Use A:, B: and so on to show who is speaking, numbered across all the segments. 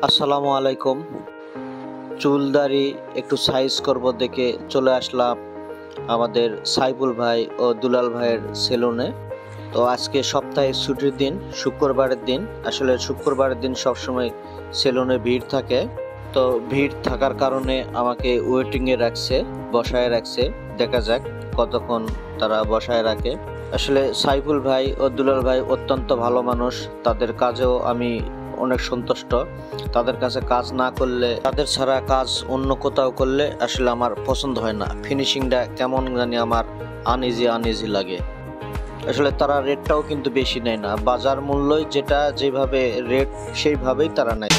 A: আসসালামু আলাইকুম। চুল দাড়ি একটু সাইজ করব দেখে চলে আসলাম আমাদের সাইফুল ভাই ও দুলাল ভাইয়ের সেলুনে। তো আজকে সপ্তাহে ছুটির দিন, শুক্রবারের দিন। আসলে শুক্রবারের দিন সবসময় সেলুনে ভিড় থাকে। তো ভিড় থাকার কারণে আমাকে ওয়েটিংয়ে রাখছে, বসায় রাখছে। দেখা যাক কতক্ষণ তারা বসায় রাখে। আসলে সাইফুল ভাই ও দুলাল ভাই অত্যন্ত ভালো মানুষ। তাদের কাজেও আমি অনেক সন্তুষ্ট। তাদের কাছে কাজ না করলে, তাদের ছাড়া কাজ অন্য কোথাও করলে আসলে আমার পছন্দ হয় না। ফিনিশিংটা কেমন জানি আমার আনইজি লাগে। আসলে তারা রেটটাও কিন্তু বেশি নেয় না, বাজার মূল্যই যেটা যেভাবে রেট সেইভাবেই তারা নেয়।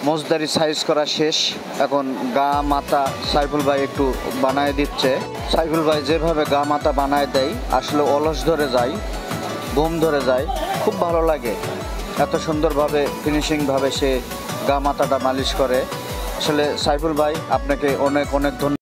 A: মোজদারি সাইজ করা শেষ, এখন গা মাথা সাইফুল ভাই একটু বানায় দিচ্ছে। সাইফুল ভাই যেভাবে গা মাথা বানায় দেয় আসলে অলস ধরে যায়, ঘুম ধরে যায়। খুব ভালো লাগে এত সুন্দরভাবে ফিনিশিংভাবে সে গা মাথাটা মালিশ করে। আসলে সাইফুল ভাই আপনাকে অনেক অনেক ধন্যবাদ।